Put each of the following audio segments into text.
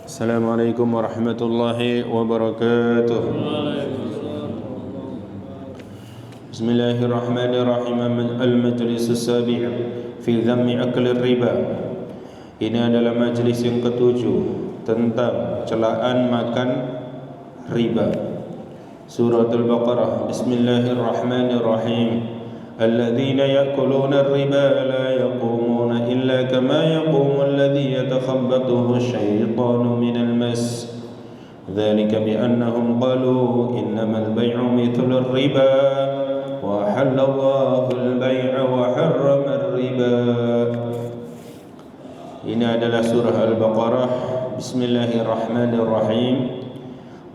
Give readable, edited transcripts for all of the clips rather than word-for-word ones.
Assalamualaikum warahmatullahi wabarakatuh. Bismillahirrahmanirrahim. Al-majlis as-sabi' fi dhammi akli riba. Ini adalah majlis yang ketujuh tentang celaan makan riba. Surah Al-Baqarah. Bismillahirrahmanirrahim. الذين يأكلون الربا لا يقومون إلا كما يقوم الذي يتخبطه الشيطان من المس ذلك بأنهم قالوا إنما البيع مثل الربا وأحل الله البيع وحرم الربا. Ini adalah surah Al-Baqarah. Bismillahirrahmanirrahim.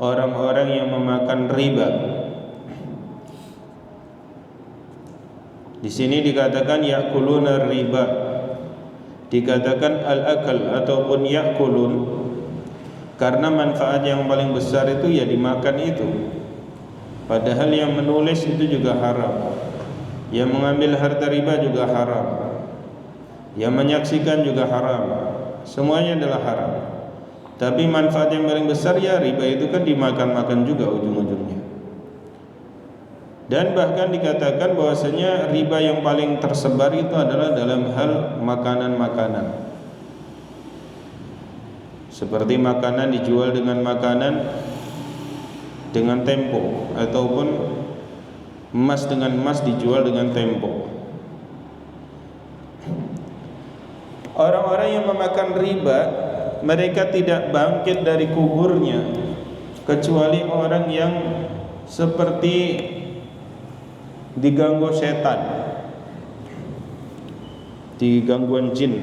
Orang-orang yang memakan riba. Di sini dikatakan yakuluna riba, dikatakan al-akal ataupun yakulun, karena manfaat yang paling besar itu ya dimakan itu. Padahal yang menulis itu juga haram, yang mengambil harta riba juga haram, yang menyaksikan juga haram, semuanya adalah haram. Tapi manfaat yang paling besar ya riba itu kan dimakan-makan juga ujung-ujungnya. Dan bahkan dikatakan bahwasanya riba yang paling tersebar itu adalah dalam hal makanan-makanan. Seperti makanan dijual dengan makanan dengan tempo, ataupun emas dengan emas dijual dengan tempo. Orang-orang yang memakan riba, mereka tidak bangkit dari kuburnya kecuali orang yang seperti diganggu setan, digangguan jin.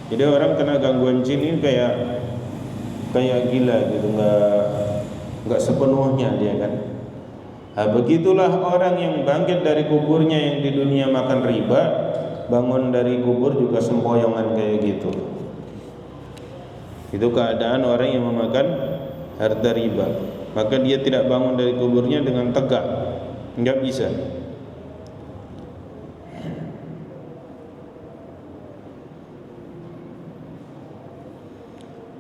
Jadi orang kena gangguan jin ini kayak gila gitu, nggak sepenuhnya dia kan. Nah, begitulah orang yang bangkit dari kuburnya yang di dunia makan riba, bangun dari kubur juga sempoyongan kayak gitu. Itu keadaan orang yang memakan harta riba. Maka dia tidak bangun dari kuburnya dengan tegak. Enggak bisa.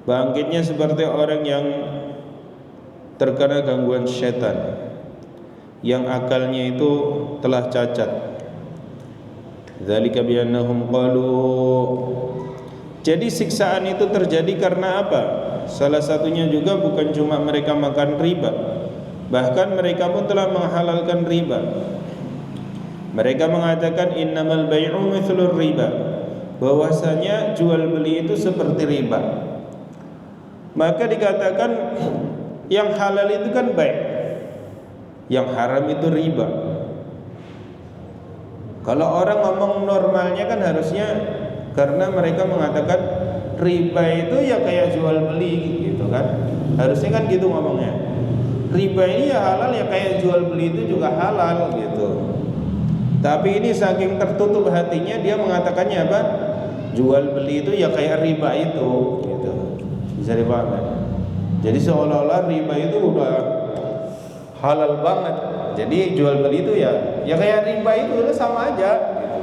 Bangkitnya seperti orang yang terkena gangguan setan, yang akalnya itu telah cacat. Dzalika biannahum qalu. Jadi siksaan itu terjadi karena apa? Salah satunya juga bukan cuma mereka makan riba, bahkan mereka pun telah menghalalkan riba. Mereka mengatakan innamal bai'u mithlur riba, bahwasanya jual beli itu seperti riba. Maka dikatakan yang halal itu kan baik, yang haram itu riba. Kalau orang ngomong normalnya kan harusnya, karena mereka mengatakan riba itu ya kayak jual beli gitu kan, harusnya kan gitu ngomongnya. Riba ini ya halal ya kayak jual beli itu juga halal gitu. Tapi ini saking tertutup hatinya, dia mengatakannya apa? Jual beli itu ya kayak riba itu gitu. Bisa dipahami? Jadi seolah-olah riba itu udah halal banget. Jadi jual beli itu ya kayak riba itu udah sama aja gitu.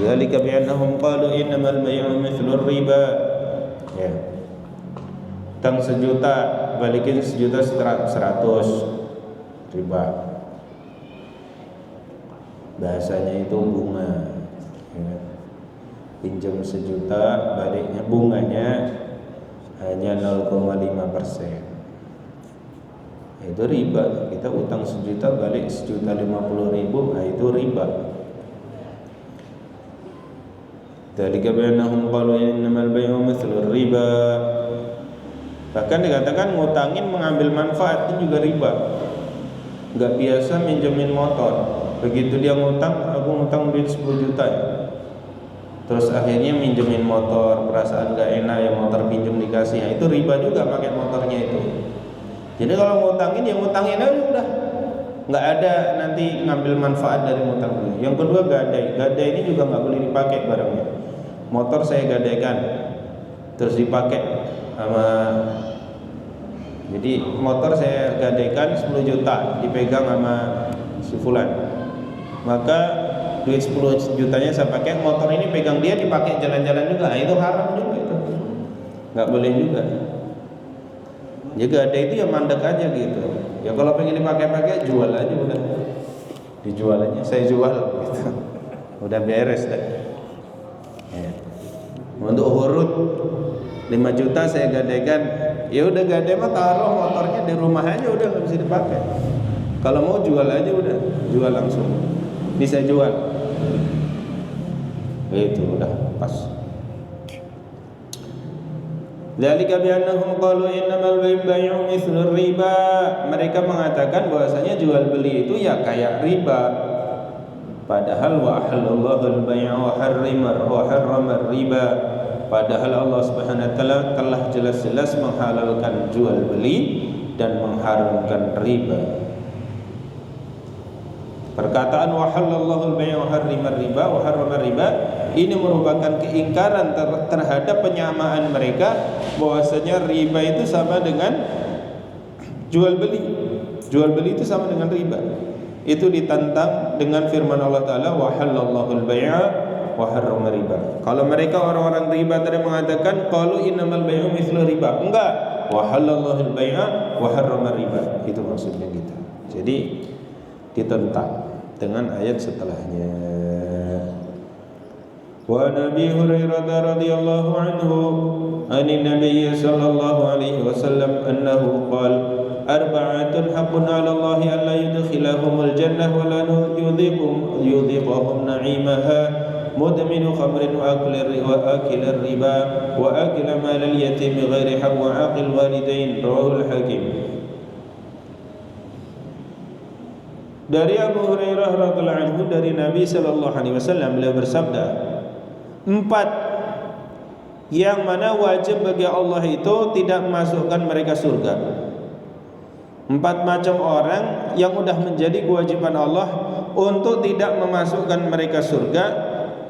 Dzalika bi'annahum qalu innamal bai'u mithlur riba. Ya. Tang sejuta balikin sejuta 100 riba. Bahasanya itu bunga ya. Pinjam sejuta baliknya bunganya hanya 0,5%. Itu riba. Kita utang sejuta balik 1.050.000, nah itu riba. Dzalika bi'annahum qalu innamal bai'u mithlur riba. Bahkan dikatakan ngutangin mengambil manfaat itu juga riba. Enggak biasa minjemin motor, begitu dia ngutang, aku ngutang duit 10 juta ya. Terus akhirnya minjemin motor, perasaan gak enak ya motor pinjem dikasih, ya itu riba juga pakai motornya itu. Jadi kalau ngutangin ya ngutangin aja udah, nggak ada nanti ngambil manfaat dari ngutang. Yang kedua gadai, gadai ini juga nggak boleh dipakai barangnya. Motor saya gadaikan, terus dipakai sama, jadi motor saya gadaikan 10 juta dipegang sama si fulan, maka duit 10 jutanya saya pakai, motor ini pegang dia dipakai jalan-jalan juga, nah, itu haram juga itu, nggak boleh juga. Jadi ada itu ya mandek aja gitu. Ya kalau pengen dipakai-pakai jual aja udah, dijual aja, saya jual gitu, udah beres deh. Ya. Untuk urut 5 juta saya gadekan, ya udah gade mah taruh motornya di rumah aja udah nggak bisa dipakai. Kalau mau jual aja udah, jual langsung, bisa jual. Itu udah pas. Dzalika bi'annahum qalu innamal bay'u mithlur riba. Mereka mengatakan bahwasanya jual beli itu ya kayak riba. Padahal wa halallahu al-bay'a wa harrama riba. Padahal Allah Subhanahu wa taala telah jelas-jelas menghalalkan jual beli dan mengharamkan riba. Perkataan wa halallahu al-bay'a wa harrama riba ini merupakan keingkaran terhadap penyamaan mereka bahwasanya riba itu sama dengan jual beli. Jual beli itu sama dengan riba. Itu ditantang dengan firman Allah Ta'ala wa halallahu al-bay'a wa harrama riba. Kalau mereka orang-orang riba tadi mengatakan qalu innamal bay'u mithlu riba. Enggak, wa halallahu al-bay'a wa harrama riba. Itu maksudnya gitu. Jadi ditentang dengan ayat setelahnya. Wa Nabi Hurairah radhiyallahu anhu anin Nabi sallallahu alaihi wasallam annahu qala arba'atun haqqun 'ala Allah an la yudkhilahumul jannah wa la yudhiqhum na'imaha mudminu khamrin wa akil riba wa akil mal al-yatim bighairi haqq wa aqil walidain rawahu al-Hakim. Dari Abu Hurairah radhiyallahu anhu dari Nabi sallallahu alaihi wasallam beliau bersabda, 4 yang mana wajib bagi Allah itu tidak memasukkan mereka surga. 4 macam orang yang sudah menjadi kewajiban Allah untuk tidak memasukkan mereka surga,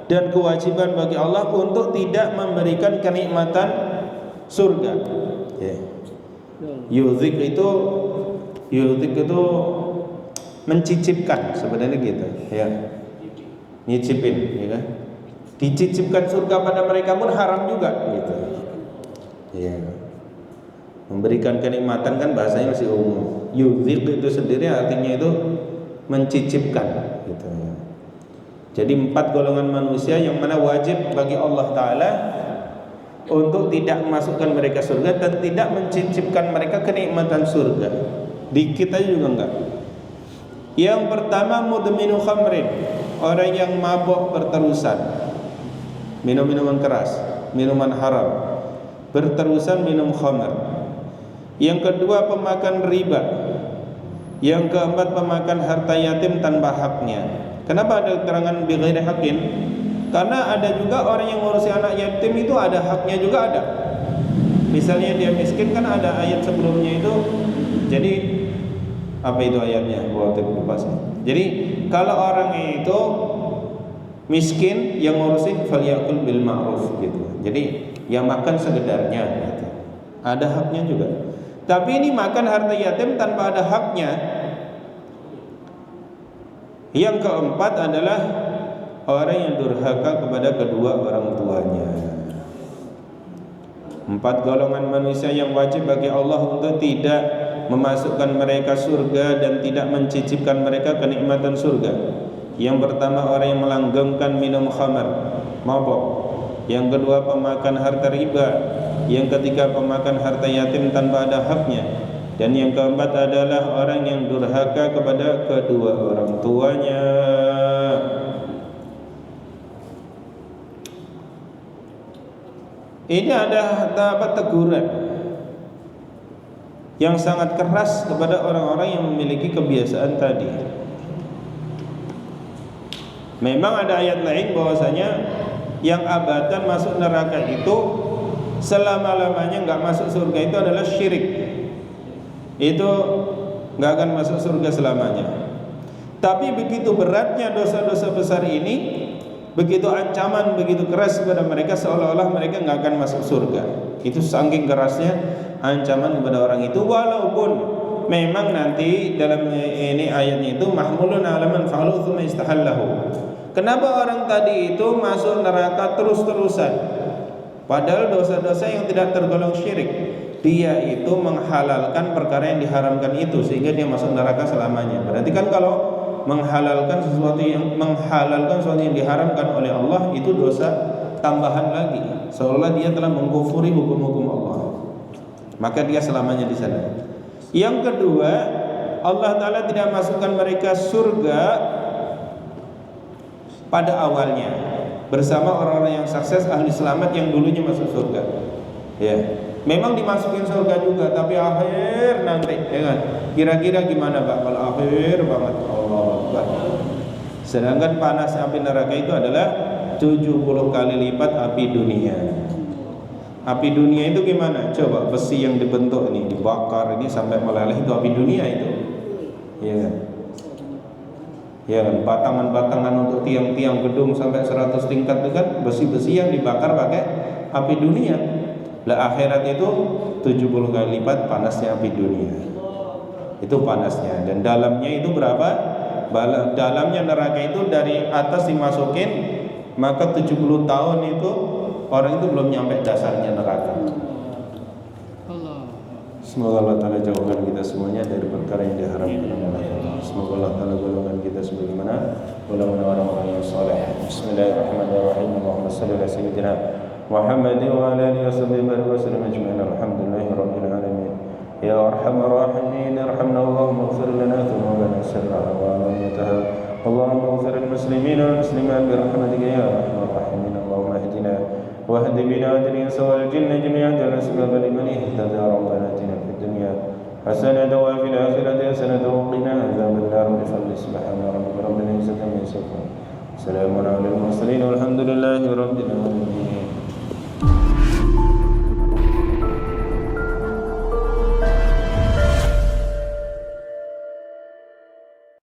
dan kewajiban bagi Allah untuk tidak memberikan kenikmatan surga. Yuzik itu mencicipkan sebenarnya gitu ya, nyicipin ya kan, dicicipkan surga pada mereka pun haram juga gitu ya. Memberikan kenikmatan kan bahasanya masih umum. Yuzik itu sendiri artinya itu mencicipkan gitu ya. Jadi 4 golongan manusia yang mana wajib bagi Allah Ta'ala untuk tidak memasukkan mereka surga dan tidak mencicipkan mereka kenikmatan surga. Dikit aja juga enggak. Yang pertama mudminu khamrin, orang yang mabok berterusan, minum minuman keras, minuman haram, berterusan minum khamr. Yang kedua pemakan riba. Yang keempat pemakan harta yatim tanpa haknya. Kenapa ada keterangan bighairi haqqin? Karena ada juga orang yang ngurusi anak yatim itu ada haknya juga ada. Misalnya dia miskin kan ada ayat sebelumnya itu. Jadi apa itu ayatnya? Jadi kalau orang itu miskin yang ngurusin falyakul bil ma'ruf gitu. Jadi yang makan sekedarnya gitu. Ada haknya juga. Tapi ini makan harta yatim tanpa ada haknya. Yang keempat adalah orang yang durhaka kepada kedua orang tuanya. 4 golongan manusia yang wajib bagi Allah untuk tidak memasukkan mereka surga dan tidak mencicipkan mereka kenikmatan surga. Yang pertama orang yang melanggengkan minum khamar, mabok. Yang kedua pemakan harta riba. Yang ketiga pemakan harta yatim tanpa ada haknya. Dan yang keempat adalah orang yang durhaka kepada kedua orang tuanya. Ini ada teguran yang sangat keras kepada orang-orang yang memiliki kebiasaan tadi. Memang ada ayat lain bahwasanya yang abadan masuk neraka itu selama-lamanya enggak masuk surga itu adalah syirik. Itu enggak akan masuk surga selamanya. Tapi begitu beratnya dosa-dosa besar ini, begitu ancaman, begitu keras kepada mereka, seolah-olah mereka enggak akan masuk surga. Itu saking kerasnya ancaman kepada orang itu, walaupun memang nanti dalam ini ayatnya itu mahmulun ala man fa'alu tsumma istahallahu. Kenapa orang tadi itu masuk neraka terus-terusan? Padahal dosa-dosa yang tidak tergolong syirik, dia itu menghalalkan perkara yang diharamkan itu sehingga dia masuk neraka selamanya. Berarti kan kalau menghalalkan sesuatu yang diharamkan oleh Allah itu dosa tambahan lagi, seolah dia telah mengkufuri hukum-hukum Allah, maka dia selamanya di sana. Yang kedua, Allah Ta'ala tidak masukkan mereka surga pada awalnya bersama orang-orang yang sukses, ahli selamat yang dulunya masuk surga. Ya, memang dimasukin surga juga, tapi akhir nanti, ya kan? Kira-kira gimana Pak kalau akhir banget? Allah Akbar. Sedangkan panas api neraka itu adalah 70 kali lipat api dunia. Api dunia itu gimana? Coba besi yang dibentuk ini dibakar ini sampai meleleh, itu api dunia itu. Iya kan? Ya kan, batangan-batangan untuk tiang-tiang gedung sampai 100 tingkat itu kan besi-besi yang dibakar pakai api dunia. Lah akhirat itu 70 kali lipat panasnya api dunia. Itu panasnya. Dan dalamnya itu berapa? Dalamnya neraka itu dari atas dimasukin, maka 70 tahun itu orang itu belum nyampe dasarnya neraka. Semoga Allah Ta'ala jauhkan kita semuanya dari perkara yang diharamkan oleh Allah. Semoga Allah Ta'ala golongan kita sebagaimana golongan orang-orang yang saleh. Bismillahirrahmanirrahim. Allahumma shalli ala sayyidina Muhammad wa ala alihi wa sallam ajma'in. Alhamdulillahirabbil alamin. Ya arhamar rahimin, irhamna Allahumma ighfir lana dhunubana sirraha wa alaniyataha. Allahumma ighfir lil muslimina wal muslimat bi rahmatika ya arhamar rahimin. Allahumma ihdina واهد بنا أدري سوى الجن جميعا جل أسباب لمن اهتدى. ربنا آتنا في الدنيا حسنة وفي الآخرة حسنة وقنا عذاب النار بفضل سبحان ربك رب العزة عما يصفون. سلام على المرسلين والحمد لله رب العالمين.